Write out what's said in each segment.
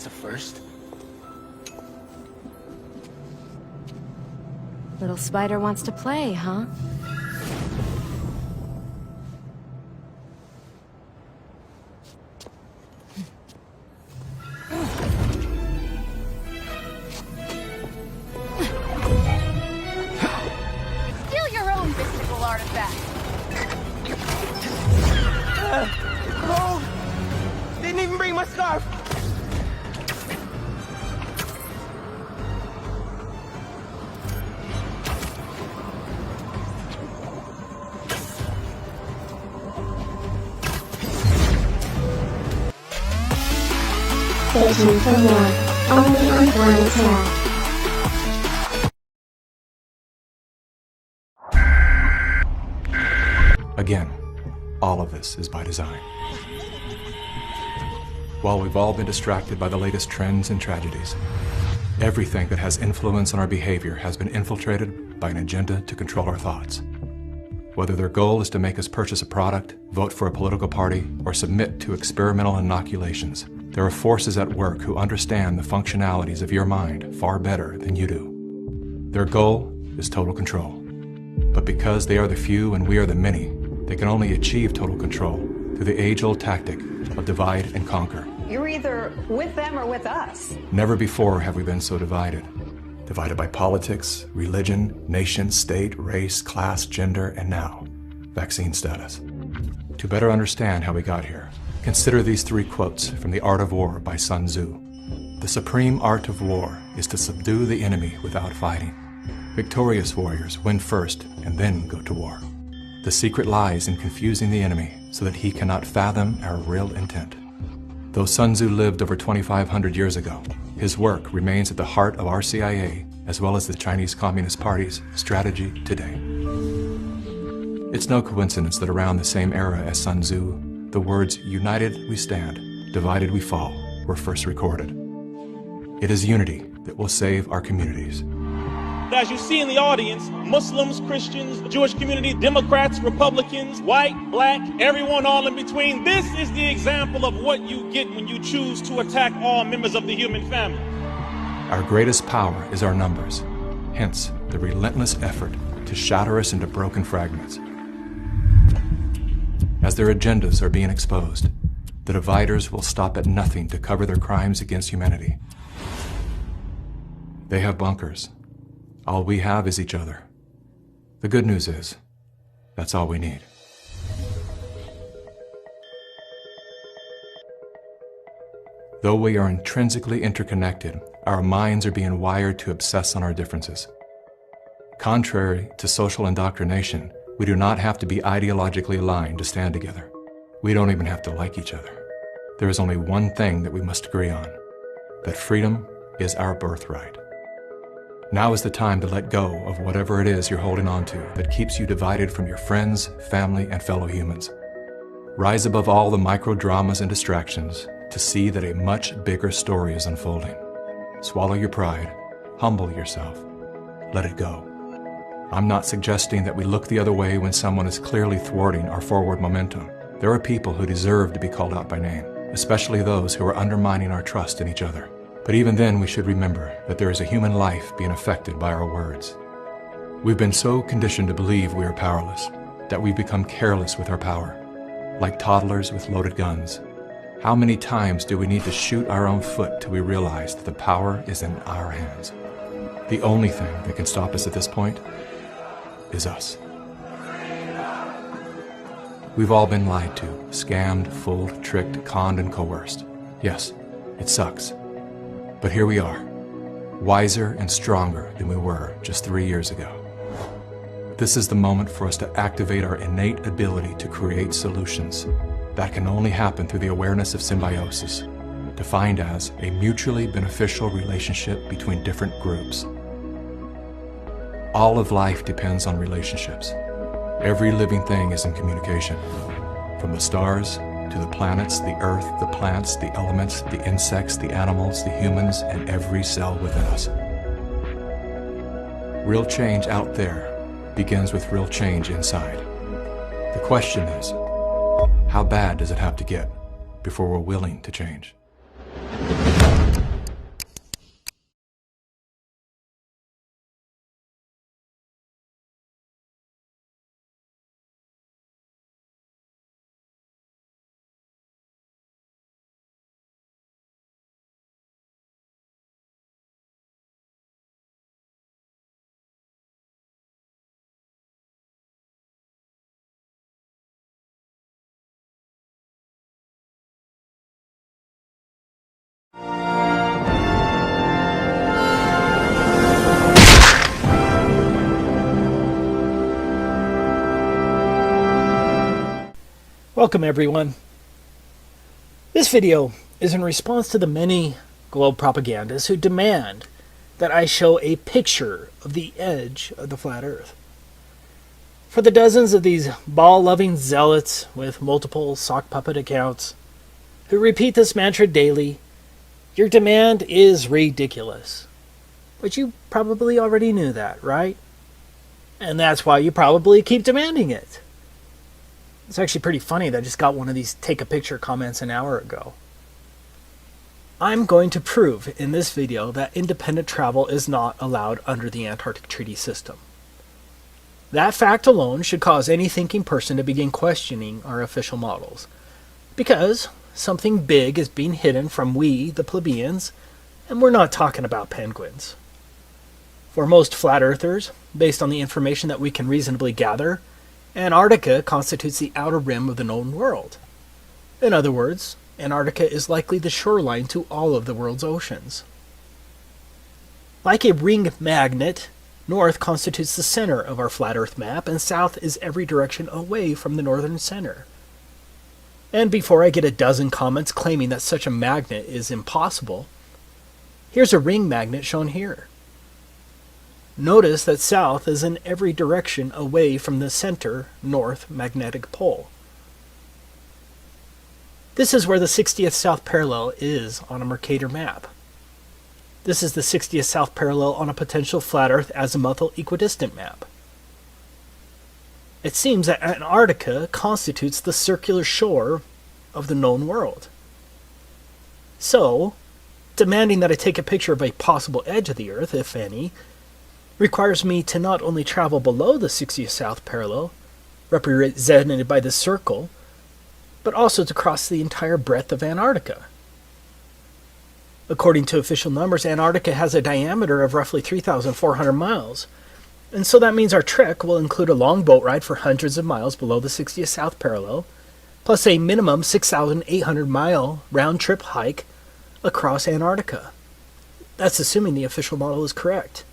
That's a first. Little spider wants to play, huh? Steal your own mystical artifact. Oh! Didn't even bring my scarf! Station for more, only on Blind Terra. Again, all of this is by design. While we've all been distracted by the latest trends and tragedies, everything that has influence on our behavior has been infiltrated by an agenda to control our thoughts. Whether their goal is to make us purchase a product, vote for a political party, or submit to experimental inoculations, there are forces at work who understand the functionalities of your mind far better than you do. Their goal is total control. But because they are the few and we are the many, they can only achieve total control through the age-old tactic of divide and conquer. You're either with them or with us. Never before have we been so divided. Divided by politics, religion, nation, state, race, class, gender, and now, vaccine status. To better understand how we got here, consider these three quotes from The Art of War by Sun Tzu. The supreme art of war is to subdue the enemy without fighting. Victorious warriors win first and then go to war. The secret lies in confusing the enemy so that he cannot fathom our real intent. Though Sun Tzu lived over 2,500 years ago, his work remains at the heart of our CIA as well as the Chinese Communist Party's strategy today. It's no coincidence that around the same era as Sun Tzu, the words "united we stand, divided we fall" were first recorded. It is unity that will save our communities. As you see in the audience, Muslims, Christians, the Jewish community, Democrats, Republicans, white, black, everyone all in between. This is the example of what you get when you choose to attack all members of the human family. Our greatest power is our numbers, hence the relentless effort to shatter us into broken fragments. As their agendas are being exposed, the dividers will stop at nothing to cover their crimes against humanity. They have bunkers. All we have is each other. The good news is, that's all we need. Though we are intrinsically interconnected, our minds are being wired to obsess on our differences. Contrary to social indoctrination, we do not have to be ideologically aligned to stand together. We don't even have to like each other. There is only one thing that we must agree on, that freedom is our birthright. Now is the time to let go of whatever it is you're holding on to that keeps you divided from your friends, family, and fellow humans. Rise above all the micro dramas and distractions to see that a much bigger story is unfolding. Swallow your pride, humble yourself, let it go. I'm not suggesting that we look the other way when someone is clearly thwarting our forward momentum. There are people who deserve to be called out by name, especially those who are undermining our trust in each other. But even then, we should remember that there is a human life being affected by our words. We've been so conditioned to believe we are powerless, that we've become careless with our power, like toddlers with loaded guns. How many times do we need to shoot our own foot till we realize that the power is in our hands? The only thing that can stop us at this point is us. We've all been lied to, scammed, fooled, tricked, conned, and coerced. Yes, it sucks. But here we are, wiser and stronger than we were just 3 years ago. This is the moment for us to activate our innate ability to create solutions. That can only happen through the awareness of symbiosis, defined as a mutually beneficial relationship between different groups. All of life depends on relationships. Every living thing is in communication, from the stars to the planets, the earth, the plants, the elements, the insects, the animals, the humans, and every cell within us. Real change out there begins with real change inside. The question is, how bad does it have to get before we're willing to change? Welcome everyone. This video is in response to the many globe propagandists who demand that I show a picture of the edge of the flat earth. For the dozens of these ball-loving zealots with multiple sock puppet accounts who repeat this mantra daily, your demand is ridiculous. But you probably already knew that, right? And that's why you probably keep demanding it. It's actually pretty funny that I just got one of these take a picture comments an hour ago. I'm going to prove in this video that independent travel is not allowed under the Antarctic Treaty System. That fact alone should cause any thinking person to begin questioning our official models. Because something big is being hidden from we, the plebeians, and we're not talking about penguins. For most flat earthers, based on the information that we can reasonably gather, Antarctica constitutes the outer rim of the known world. In other words, Antarctica is likely the shoreline to all of the world's oceans. Like a ring magnet, north constitutes the center of our flat earth map, and south is every direction away from the northern center. And before I get a dozen comments claiming that such a magnet is impossible, here's a ring magnet shown here. Notice that south is in every direction away from the center north magnetic pole. This is where the 60th south parallel is on a Mercator map. This is the 60th south parallel on a potential flat earth azimuthal equidistant map. It seems that Antarctica constitutes the circular shore of the known world. So, demanding that I take a picture of a possible edge of the earth, if any, requires me to not only travel below the 60th south parallel, represented by this circle, but also to cross the entire breadth of Antarctica. According to official numbers, Antarctica has a diameter of roughly 3,400 miles, and so that means our trek will include a long boat ride for hundreds of miles below the 60th south parallel, plus a minimum 6,800-mile round-trip hike across Antarctica. That's assuming the official model is correct.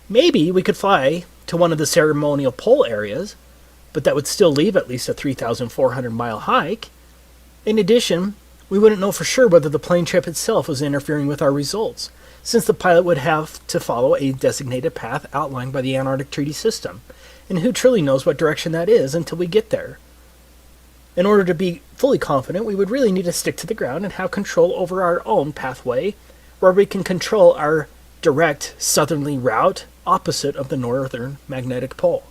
Maybe we could fly to one of the ceremonial pole areas, but that would still leave at least a 3,400-mile hike. In addition, we wouldn't know for sure whether the plane trip itself was interfering with our results, since the pilot would have to follow a designated path outlined by the Antarctic Treaty System, and who truly knows what direction that is until we get there. In order to be fully confident, we would really need to stick to the ground and have control over our own pathway, where we can control our direct southerly route opposite of the northern magnetic pole.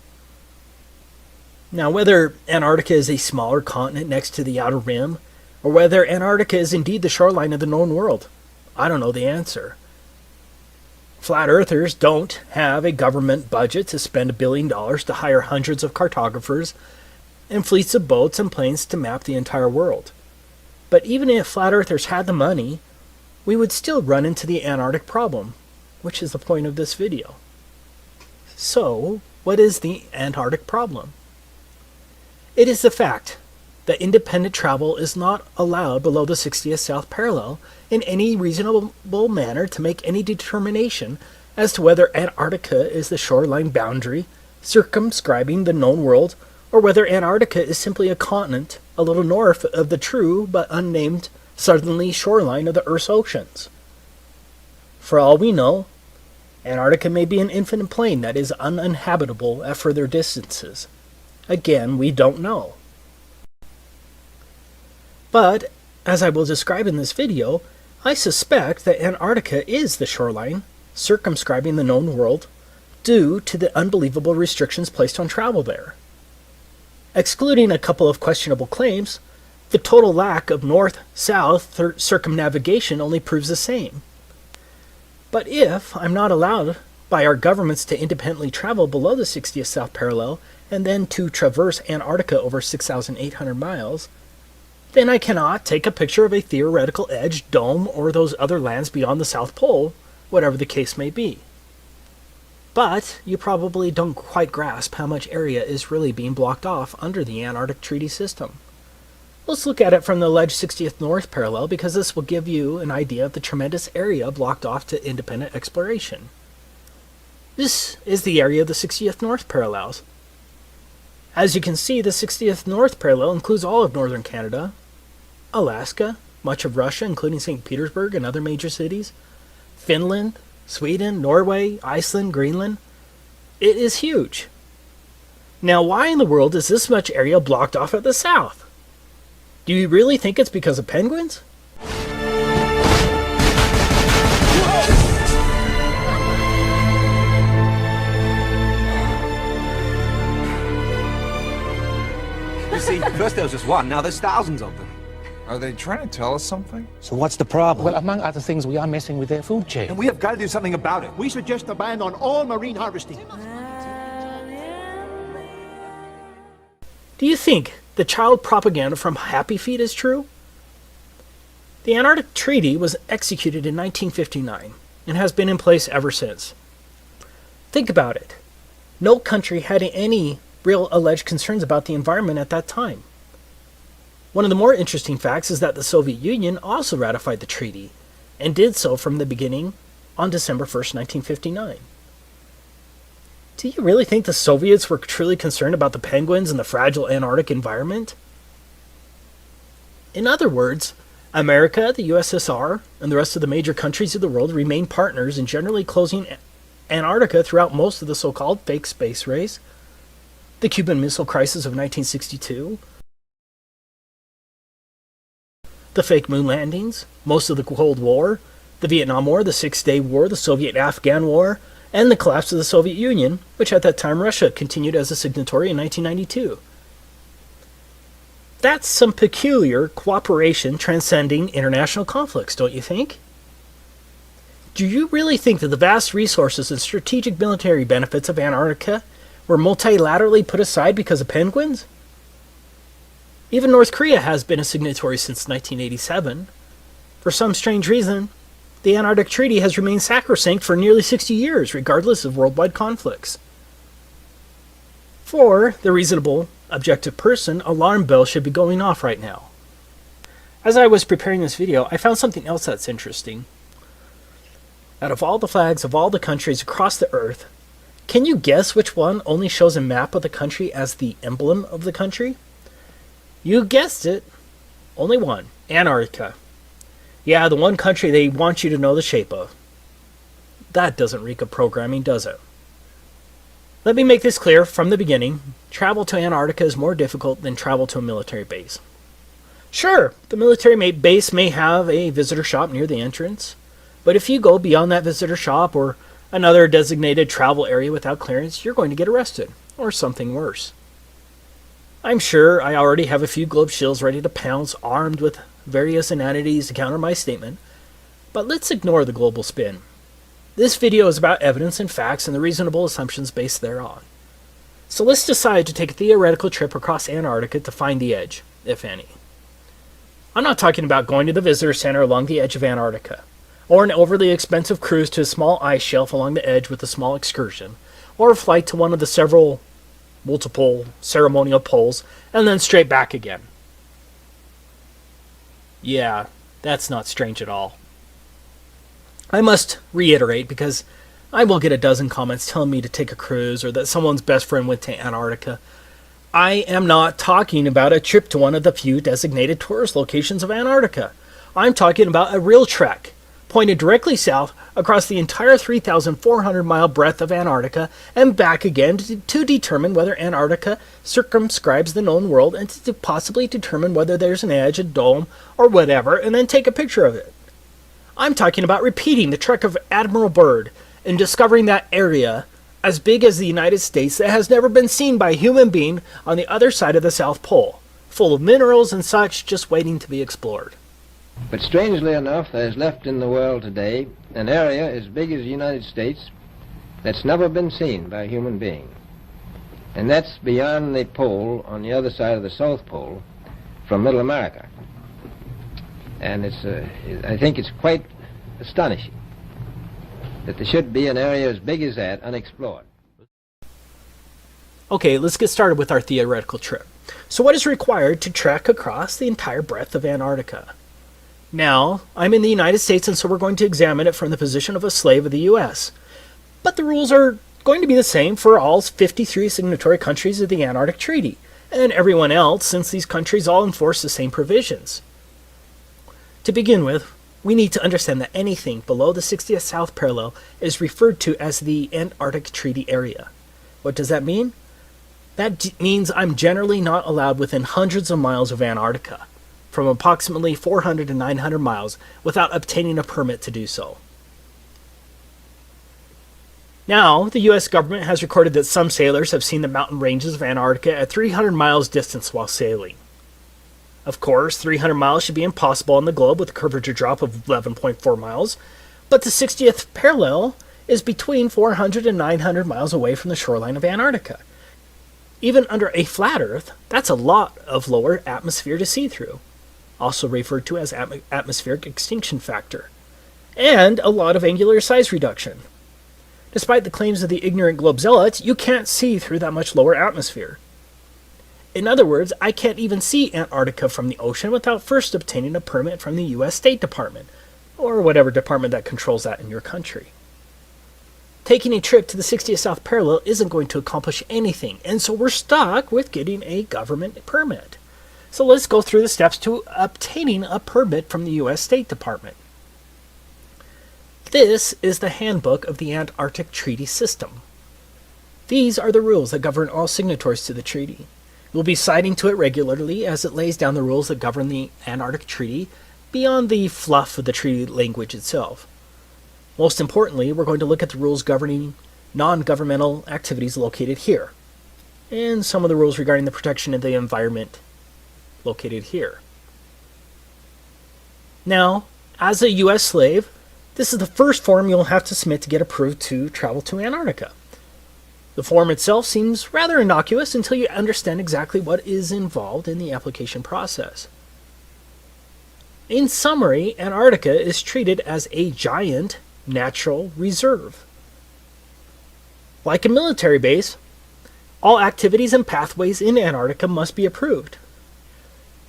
Now, whether Antarctica is a smaller continent next to the outer rim, or whether Antarctica is indeed the shoreline of the known world, I don't know the answer. Flat earthers don't have a government budget to spend $1 billion to hire hundreds of cartographers and fleets of boats and planes to map the entire world. But even if flat earthers had the money, we would still run into the Antarctic problem, which is the point of this video. So, what is the Antarctic problem? It is the fact that independent travel is not allowed below the 60th south parallel in any reasonable manner to make any determination as to whether Antarctica is the shoreline boundary circumscribing the known world, or whether Antarctica is simply a continent a little north of the true but unnamed southerly shoreline of the Earth's oceans. For all we know, Antarctica may be an infinite plain that is uninhabitable at further distances. Again, we don't know. But, as I will describe in this video, I suspect that Antarctica is the shoreline circumscribing the known world due to the unbelievable restrictions placed on travel there. Excluding a couple of questionable claims, the total lack of north-south circumnavigation only proves the same. But if I'm not allowed by our governments to independently travel below the 60th south parallel and then to traverse Antarctica over 6,800 miles, then I cannot take a picture of a theoretical edge, dome, or those other lands beyond the South Pole, whatever the case may be. But you probably don't quite grasp how much area is really being blocked off under the Antarctic Treaty System. Let's look at it from the alleged 60th North parallel, because this will give you an idea of the tremendous area blocked off to independent exploration. This is the area of the 60th North parallels. As you can see, the 60th North parallel includes all of northern Canada, Alaska, much of Russia, including St. Petersburg and other major cities, Finland, Sweden, Norway, Iceland, Greenland. It is huge. Now, why in the world is this much area blocked off at the south? Do you really think it's because of penguins? You see, first there was just one, now there's thousands of them. Are they trying to tell us something? So what's the problem? Well, among other things, we are messing with their food chain. And we have got to do something about it. We suggest a ban on all marine harvesting. Do you think the child propaganda from Happy Feet is true? The Antarctic Treaty was executed in 1959 and has been in place ever since. Think about it. No country had any real alleged concerns about the environment at that time. One of the more interesting facts is that the Soviet Union also ratified the treaty, and did so from the beginning on December 1st, 1959. Do you really think the Soviets were truly concerned about the penguins and the fragile Antarctic environment? In other words, America, the USSR, and the rest of the major countries of the world remained partners in generally closing Antarctica throughout most of the so-called fake space race, the Cuban Missile Crisis of 1962, the fake moon landings, most of the Cold War, the Vietnam War, the Six-Day War, the Soviet-Afghan War, and the collapse of the Soviet Union, which at that time Russia continued as a signatory in 1992. That's some peculiar cooperation transcending international conflicts, don't you think? Do you really think that the vast resources and strategic military benefits of Antarctica were multilaterally put aside because of penguins? Even North Korea has been a signatory since 1987. For some strange reason, the Antarctic Treaty has remained sacrosanct for nearly 60 years, regardless of worldwide conflicts. For the reasonable, objective person, alarm bells should be going off right now. As I was preparing this video, I found something else that's interesting. Out of all the flags of all the countries across the Earth, can you guess which one only shows a map of the country as the emblem of the country? You guessed it. Only one. Antarctica. Yeah, the one country they want you to know the shape of. That doesn't reek of programming, does it? Let me make this clear from the beginning. Travel to Antarctica is more difficult than travel to a military base. Sure, the military base may have a visitor shop near the entrance, but if you go beyond that visitor shop or another designated travel area without clearance, you're going to get arrested, or something worse. I'm sure I already have a few globe shills ready to pounce, armed with various inanities to counter my statement, but let's ignore the global spin. This video is about evidence and facts and the reasonable assumptions based thereon. So let's decide to take a theoretical trip across Antarctica to find the edge, if any. I'm not talking about going to the visitor center along the edge of Antarctica, or an overly expensive cruise to a small ice shelf along the edge with a small excursion, or a flight to one of the multiple ceremonial poles, and then straight back again. Yeah, that's not strange at all. I must reiterate, because I will get a dozen comments telling me to take a cruise or that someone's best friend went to Antarctica. I am not talking about a trip to one of the few designated tourist locations of Antarctica. I'm talking about a real trek, pointed directly south across the entire 3,400-mile breadth of Antarctica and back again to determine whether Antarctica circumscribes the known world and to possibly determine whether there's an edge, a dome, or whatever, and then take a picture of it. I'm talking about repeating the trek of Admiral Byrd and discovering that area as big as the United States that has never been seen by a human being on the other side of the South Pole, full of minerals and such just waiting to be explored. But strangely enough, there is left in the world today an area as big as the United States that's never been seen by a human being. And that's beyond the pole on the other side of the South Pole from Middle America. And I think it's quite astonishing that there should be an area as big as that unexplored. Okay, let's get started with our theoretical trip. So what is required to trek across the entire breadth of Antarctica? Now, I'm in the United States, and so we're going to examine it from the position of a slave of the U.S. But the rules are going to be the same for all 53 signatory countries of the Antarctic Treaty, and everyone else, since these countries all enforce the same provisions. To begin with, we need to understand that anything below the 60th south parallel is referred to as the Antarctic Treaty Area. What does that mean? That means I'm generally not allowed within hundreds of miles of Antarctica, from approximately 400 to 900 miles, without obtaining a permit to do so. Now, the U.S. government has recorded that some sailors have seen the mountain ranges of Antarctica at 300 miles distance while sailing. Of course, 300 miles should be impossible on the globe with a curvature drop of 11.4 miles, but the 60th parallel is between 400 and 900 miles away from the shoreline of Antarctica. Even under a flat Earth, that's a lot of lower atmosphere to see through, also referred to as atmospheric extinction factor, and a lot of angular size reduction. Despite the claims of the ignorant globe zealots, you can't see through that much lower atmosphere. In other words, I can't even see Antarctica from the ocean without first obtaining a permit from the U.S. State Department, or whatever department that controls that in your country. Taking a trip to the 60th South Parallel isn't going to accomplish anything, and so we're stuck with getting a government permit. So let's go through the steps to obtaining a permit from the U.S. State Department. This is the handbook of the Antarctic Treaty System. These are the rules that govern all signatories to the treaty. We'll be citing to it regularly as it lays down the rules that govern the Antarctic Treaty beyond the fluff of the treaty language itself. Most importantly, we're going to look at the rules governing non-governmental activities located here, and some of the rules regarding the protection of the environment located here. Now, as a U.S. slave, this is the first form you'll have to submit to get approved to travel to Antarctica. The form itself seems rather innocuous until you understand exactly what is involved in the application process. In summary, Antarctica is treated as a giant natural reserve. Like a military base, all activities and pathways in Antarctica must be approved.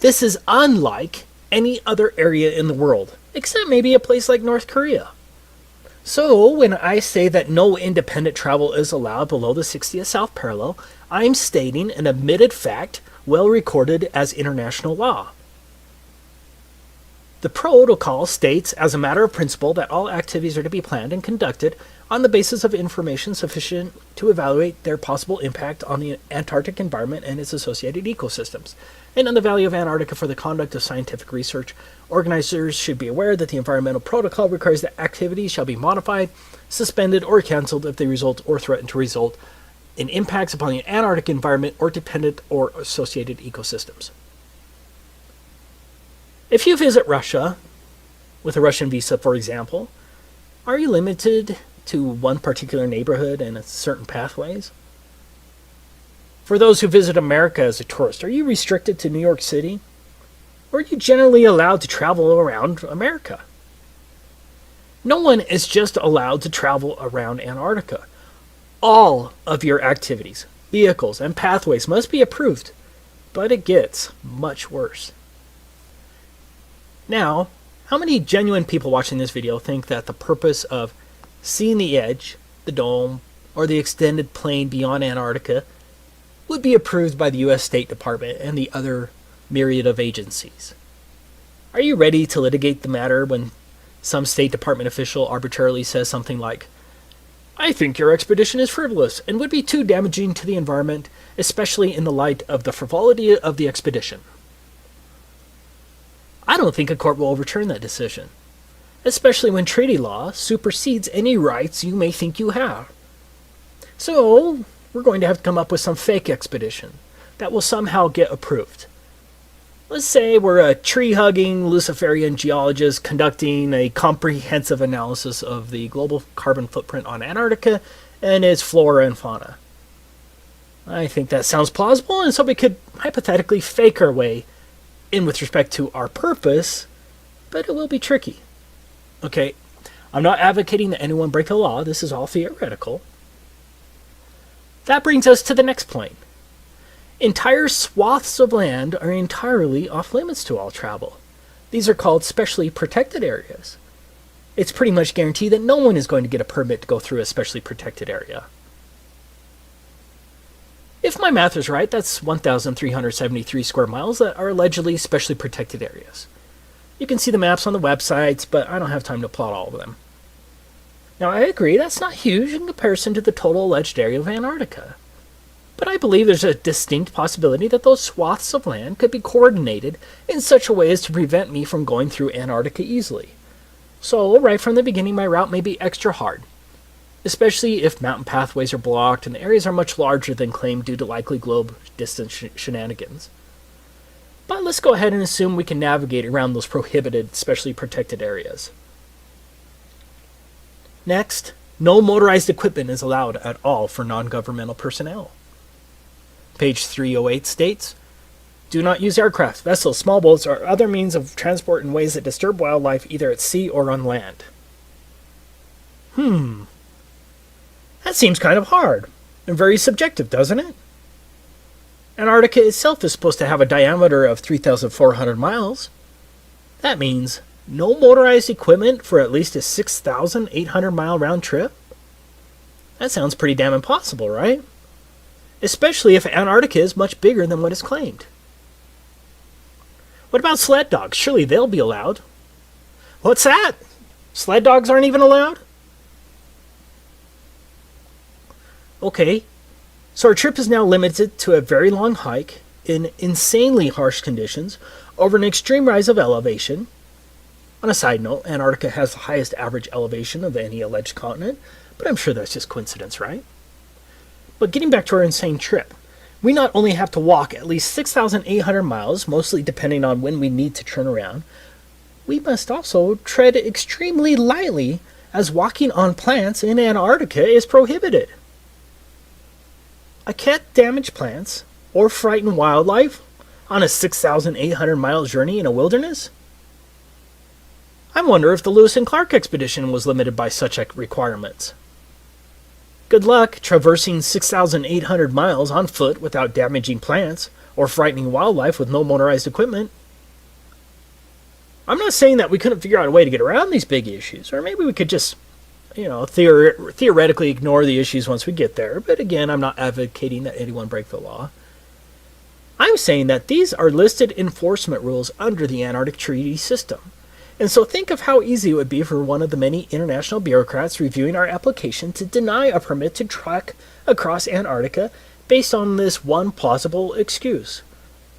This is unlike any other area in the world, except maybe a place like North Korea. So, when I say that no independent travel is allowed below the 60th South Parallel, I'm stating an admitted fact well recorded as international law. The protocol states, as a matter of principle, that all activities are to be planned and conducted on the basis of information sufficient to evaluate their possible impact on the Antarctic environment and its associated ecosystems, and on the value of Antarctica for the conduct of scientific research. Organizers should be aware that the environmental protocol requires that activities shall be modified, suspended, or canceled if they result or threaten to result in impacts upon the Antarctic environment or dependent or associated ecosystems. If you visit Russia, with a Russian visa for example, are you limited to one particular neighborhood and certain pathways? For those who visit America as a tourist, are you restricted to New York City? Or are you generally allowed to travel around America? No one is just allowed to travel around Antarctica. All of your activities, vehicles, and pathways must be approved, but it gets much worse. Now, how many genuine people watching this video think that the purpose of seeing the edge, the dome, or the extended plain beyond Antarctica would be approved by the U.S. State Department and the other myriad of agencies? Are you ready to litigate the matter when some State Department official arbitrarily says something like, "I think your expedition is frivolous and would be too damaging to the environment, especially in the light of the frivolity of the expedition"? I don't think a court will overturn that decision, especially when treaty law supersedes any rights you may think you have. So, we're going to have to come up with some fake expedition that will somehow get approved. Let's say we're a tree-hugging Luciferian geologist conducting a comprehensive analysis of the global carbon footprint on Antarctica and its flora and fauna. I think that sounds plausible, and so we could hypothetically fake our way in with respect to our purpose, but it will be tricky. Okay, I'm not advocating that anyone break the law. This is all theoretical. That brings us to the next point. Entire swaths of land are entirely off limits to all travel. These are called specially protected areas. It's pretty much guaranteed that no one is going to get a permit to go through a specially protected area. If my math is right, that's 1,373 square miles that are allegedly specially protected areas. You can see the maps on the websites, but I don't have time to plot all of them. Now, I agree that's not huge in comparison to the total alleged area of Antarctica. But I believe there's a distinct possibility that those swaths of land could be coordinated in such a way as to prevent me from going through Antarctica easily. So, right from the beginning, my route may be extra hard, especially if mountain pathways are blocked and the areas are much larger than claimed due to likely globe distance shenanigans. But let's go ahead and assume we can navigate around those prohibited, specially protected areas. Next, no motorized equipment is allowed at all for non-governmental personnel. Page 308 states, do not use aircraft, vessels, small boats, or other means of transport in ways that disturb wildlife either at sea or on land. That seems kind of hard and very subjective, doesn't it? Antarctica itself is supposed to have a diameter of 3,400 miles. That means no motorized equipment for at least a 6,800 mile round trip? That sounds pretty damn impossible, right? Especially if Antarctica is much bigger than what is claimed. What about sled dogs? Surely they'll be allowed. What's that? Sled dogs aren't even allowed? Okay, so our trip is now limited to a very long hike in insanely harsh conditions over an extreme rise of elevation. On a side note, Antarctica has the highest average elevation of any alleged continent, but I'm sure that's just coincidence, right? But getting back to our insane trip, we not only have to walk at least 6,800 miles, mostly depending on when we need to turn around, we must also tread extremely lightly as walking on plants in Antarctica is prohibited. I can't damage plants or frighten wildlife on a 6,800 mile journey in a wilderness? I wonder if the Lewis and Clark expedition was limited by such requirements. Good luck traversing 6,800 miles on foot without damaging plants or frightening wildlife with no motorized equipment. I'm not saying that we couldn't figure out a way to get around these big issues, or maybe we could just, theoretically ignore the issues once we get there, but again, I'm not advocating that anyone break the law. I'm saying that these are listed enforcement rules under the Antarctic Treaty System. And so think of how easy it would be for one of the many international bureaucrats reviewing our application to deny a permit to trek across Antarctica based on this one plausible excuse.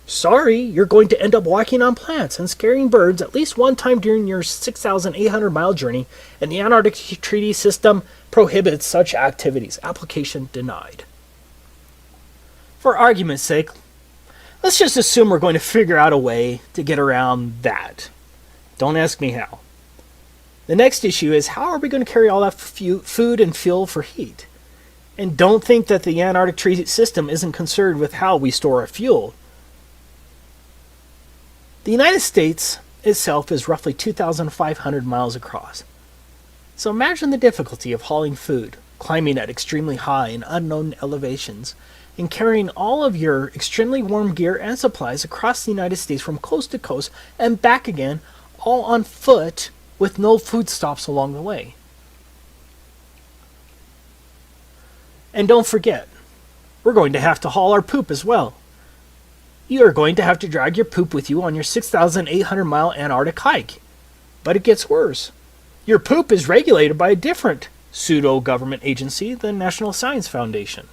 Sorry, you're going to end up walking on plants and scaring birds at least one time during your 6,800 mile journey, and the Antarctic Treaty System prohibits such activities. Application denied. For argument's sake, let's just assume we're going to figure out a way to get around that. Don't ask me how. The next issue is, how are we going to carry all that food and fuel for heat? And don't think that the Antarctic Treaty System isn't concerned with how we store our fuel. The United States itself is roughly 2,500 miles across. So imagine the difficulty of hauling food, climbing at extremely high and unknown elevations, and carrying all of your extremely warm gear and supplies across the United States from coast to coast and back again, all on foot with no food stops along the way. And don't forget, we're going to have to haul our poop as well. You are going to have to drag your poop with you on your 6,800 mile Antarctic hike. But it gets worse. Your poop is regulated by a different pseudo-government agency, the National Science Foundation.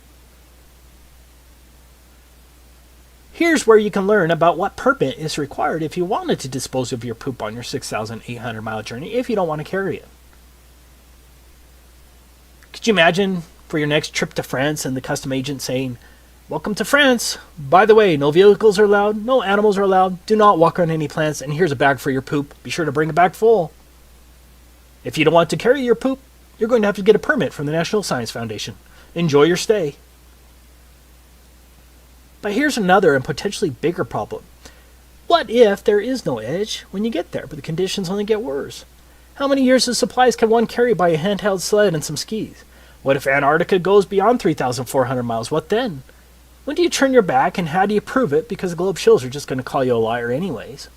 Here's where you can learn about what permit is required if you wanted to dispose of your poop on your 6,800 mile journey if you don't want to carry it. Could you imagine for your next trip to France and the custom agent saying, "Welcome to France. By the way, no vehicles are allowed, no animals are allowed, do not walk on any plants, and here's a bag for your poop. Be sure to bring a bag full." If you don't want to carry your poop, you're going to have to get a permit from the National Science Foundation. Enjoy your stay. But here's another and potentially bigger problem. What if there is no edge when you get there, but the conditions only get worse? How many years of supplies can one carry by a handheld sled and some skis? What if Antarctica goes beyond 3,400 miles? What then? When do you turn your back, and how do you prove it? Because the globe shows are just going to call you a liar anyways.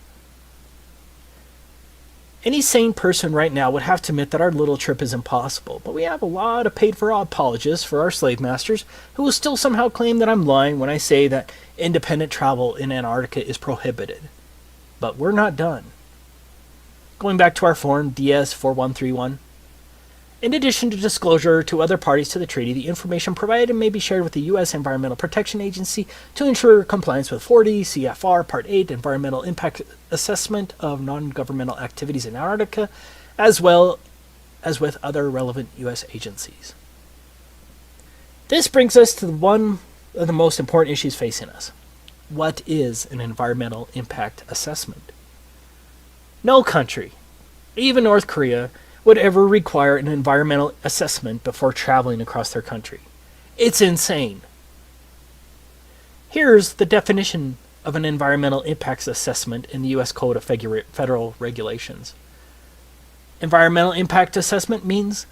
Any sane person right now would have to admit that our little trip is impossible, but we have a lot of paid-for apologists for our slave masters who will still somehow claim that I'm lying when I say that independent travel in Antarctica is prohibited. But we're not done. Going back to our form DS-4131, in addition to disclosure to other parties to the treaty, the information provided may be shared with the U.S. Environmental Protection Agency to ensure compliance with 40 CFR Part 8 Environmental Impact Assessment of Non-Governmental Activities in Antarctica, as well as with other relevant U.S. agencies. This brings us to one of the most important issues facing us. What is an environmental impact assessment? No country, even North Korea, would ever require an environmental assessment before traveling across their country. It's insane. Here's the definition of an environmental impacts assessment in the U.S. Code of Federal Regulations. Environmental impact assessment means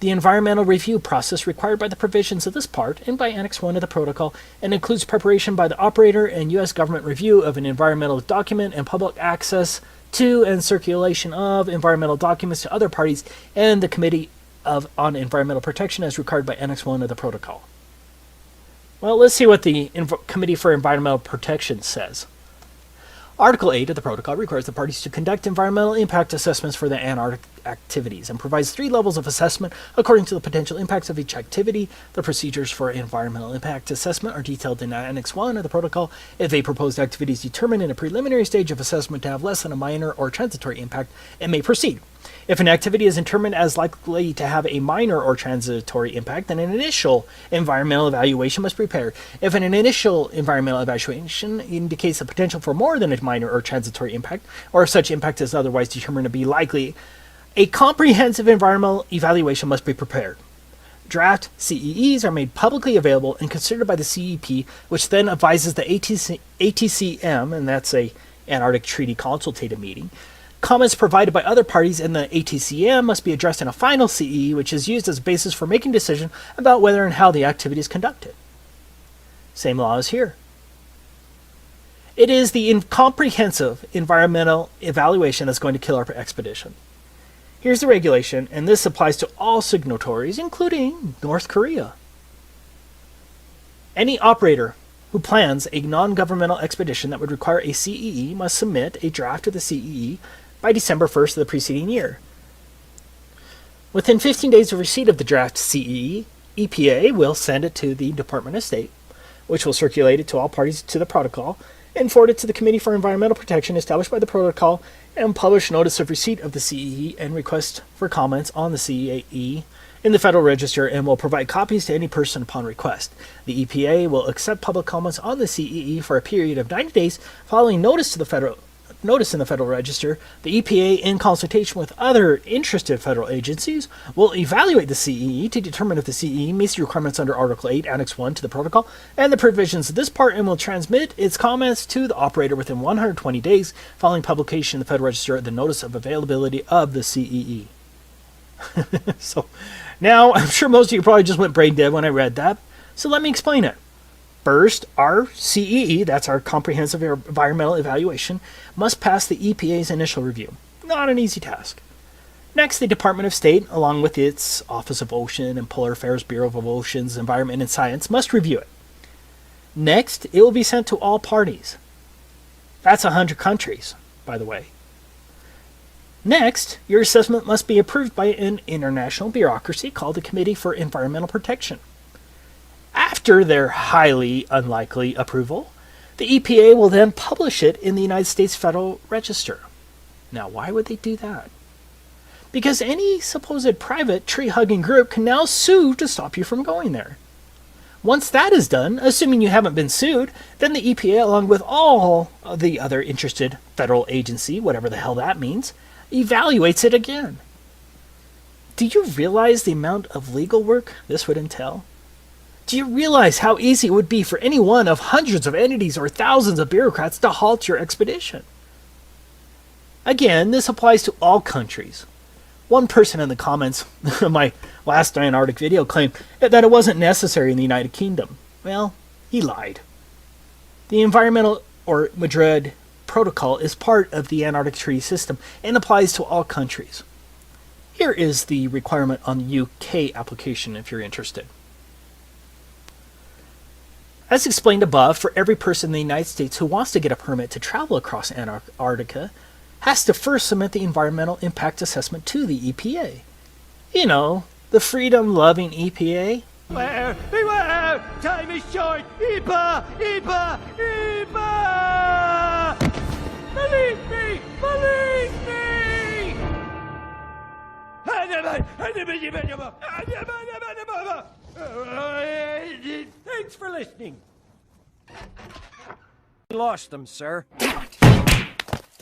the environmental review process required by the provisions of this part and by Annex 1 of the Protocol, and includes preparation by the operator and U.S. government review of an environmental document and public access to and circulation of environmental documents to other parties and the Committee on Environmental Protection as required by Annex 1 of the Protocol. Well, let's see what the Committee for Environmental Protection says. Article 8 of the Protocol requires the parties to conduct environmental impact assessments for the Antarctic activities and provides 3 levels of assessment according to the potential impacts of each activity. The procedures for environmental impact assessment are detailed in Annex 1 of the Protocol. If a proposed activity is determined in a preliminary stage of assessment to have less than a minor or transitory impact, it may proceed. If an activity is determined as likely to have a minor or transitory impact, then an initial environmental evaluation must be prepared. If an initial environmental evaluation indicates the potential for more than a minor or transitory impact, or if such impact is otherwise determined to be likely, a comprehensive environmental evaluation must be prepared. Draft CEEs are made publicly available and considered by the CEP, which then advises the ATCM, and that's a Antarctic Treaty Consultative Meeting. Comments provided by other parties in the ATCM must be addressed in a final CEE, which is used as a basis for making decision about whether and how the activity is conducted. Same law as here. It is the comprehensive environmental evaluation that's going to kill our expedition. Here's the regulation, and this applies to all signatories, including North Korea. Any operator who plans a non-governmental expedition that would require a CEE must submit a draft of the CEE by December 1st of the preceding year. Within 15 days of receipt of the draft CEE, EPA will send it to the Department of State, which will circulate it to all parties to the protocol, and forward it to the Committee for Environmental Protection established by the protocol, and publish notice of receipt of the CEE and request for comments on the CEE in the Federal Register, and will provide copies to any person upon request. The EPA will accept public comments on the CEE for a period of 90 days following notice in the Federal Register. The EPA, in consultation with other interested federal agencies, will evaluate the CEE to determine if the CEE meets the requirements under Article 8, Annex 1 to the Protocol, and the provisions of this part, and will transmit its comments to the operator within 120 days following publication in the Federal Register of the notice of availability of the CEE. So, now, I'm sure most of you probably just went brain dead when I read that, so let me explain it. First, our CEE, that's our Comprehensive Environmental Evaluation, must pass the EPA's initial review. Not an easy task. Next, the Department of State, along with its Office of Ocean and Polar Affairs Bureau of Oceans, Environment, and Science, must review it. Next, it will be sent to all parties. That's 100 countries, by the way. Next, your assessment must be approved by an international bureaucracy called the Committee for Environmental Protection. After their highly unlikely approval, the EPA will then publish it in the United States Federal Register. Now, why would they do that? Because any supposed private tree-hugging group can now sue to stop you from going there. Once that is done, assuming you haven't been sued, then the EPA, along with all of the other interested federal agency, whatever the hell that means, evaluates it again. Do you realize the amount of legal work this would entail? Do you realize how easy it would be for any one of hundreds of entities or thousands of bureaucrats to halt your expedition? Again, this applies to all countries. One person in the comments of my last Antarctic video claimed that it wasn't necessary in the United Kingdom. Well, he lied. The Environmental or Madrid Protocol is part of the Antarctic Treaty System and applies to all countries. Here is the requirement on the UK application if you're interested. As explained above, for every person in the United States who wants to get a permit to travel across Antarctica, has to first submit the environmental impact assessment to the EPA. You know, the freedom-loving EPA. Beware! Beware! Time is short! EPA! EPA! EPA! Believe me! Believe me! Thanks for listening. Lost them, sir.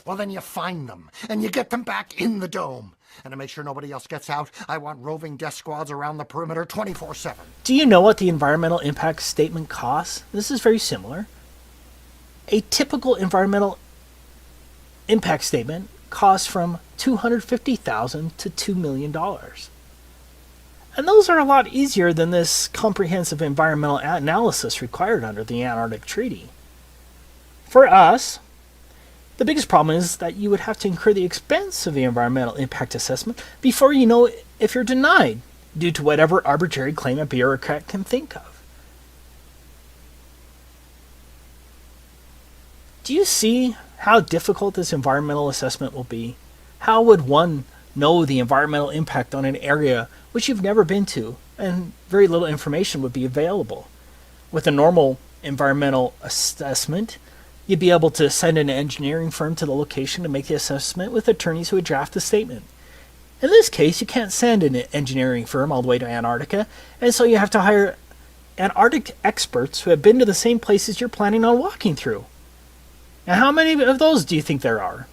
Well, then you find them, and you get them back in the dome. And to make sure nobody else gets out, I want roving death squads around the perimeter 24/7. Do you know what the environmental impact statement costs? This is very similar. A typical environmental impact statement costs from $250,000 to $2 million. And those are a lot easier than this comprehensive environmental analysis required under the Antarctic Treaty. For us, the biggest problem is that you would have to incur the expense of the environmental impact assessment before you know if you're denied, due to whatever arbitrary claim a bureaucrat can think of. Do you see how difficult this environmental assessment will be? How would one know the environmental impact on an area which you've never been to, and very little information would be available? With a normal environmental assessment, you'd be able to send an engineering firm to the location to make the assessment with attorneys who would draft the statement. In this case, you can't send an engineering firm all the way to Antarctica, and so you have to hire Antarctic experts who have been to the same places you're planning on walking through. And how many of those do you think there are?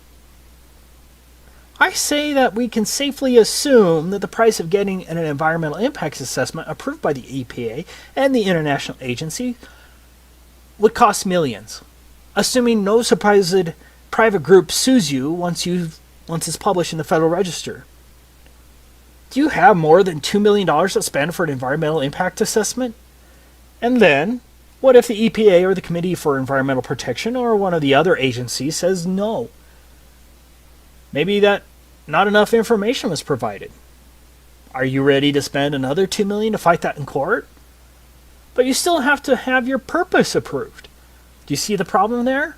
I say that we can safely assume that the price of getting an environmental impact assessment approved by the EPA and the international agency would cost millions, assuming no supposed private group sues you once it's published in the Federal Register. Do you have more than $2 million to spend for an environmental impact assessment? And then, what if the EPA or the Committee for Environmental Protection or one of the other agencies says no? Maybe that not enough information was provided. Are you ready to spend another $2 million to fight that in court? But you still have to have your purpose approved. Do you see the problem there?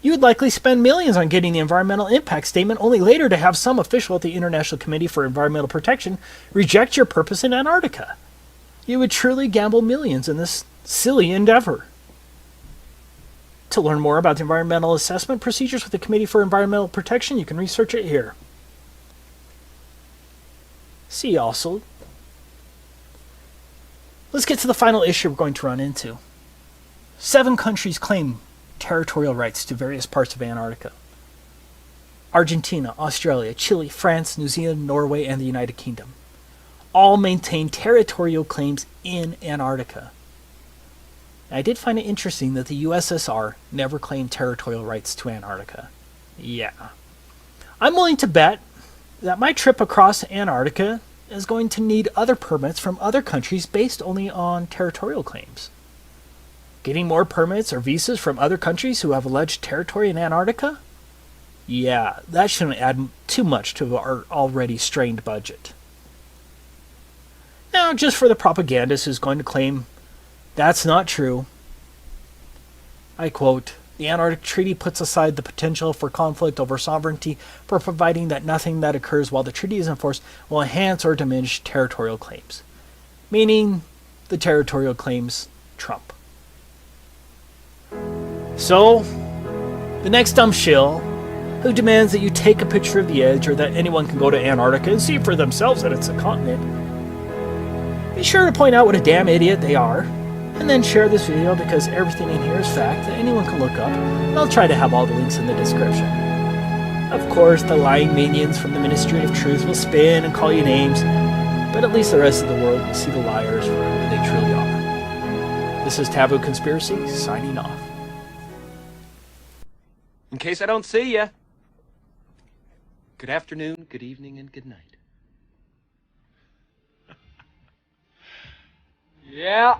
You would likely spend millions on getting the environmental impact statement, only later to have some official at the International Committee for Environmental Protection reject your purpose in Antarctica. You would truly gamble millions in this silly endeavor. To learn more about the environmental assessment procedures with the Committee for Environmental Protection, you can research it here. See also. Let's get to the final issue we're going to run into. 7 countries claim territorial rights to various parts of Antarctica. Argentina, Australia, Chile, France, New Zealand, Norway, and the United Kingdom all maintain territorial claims in Antarctica. I did find it interesting that the USSR never claimed territorial rights to Antarctica. Yeah. I'm willing to bet that my trip across Antarctica is going to need other permits from other countries based only on territorial claims. Getting more permits or visas from other countries who have alleged territory in Antarctica? Yeah, that shouldn't add too much to our already strained budget. Now, just for the propagandist who's going to claim that's not true, I quote, "The Antarctic Treaty puts aside the potential for conflict over sovereignty for providing that nothing that occurs while the treaty is enforced will enhance or diminish territorial claims." Meaning, the territorial claims trump. So, the next dumb shill who demands that you take a picture of the edge or that anyone can go to Antarctica and see for themselves that it's a continent, be sure to point out what a damn idiot they are, and then share this video because everything in here is fact that anyone can look up, and I'll try to have all the links in the description. Of course, the lying minions from the Ministry of Truth will spin and call you names, but at least the rest of the world will see the liars for who they truly are. This is Taboo Conspiracy, signing off. In case I don't see ya, good afternoon, good evening, and good night. Yeah.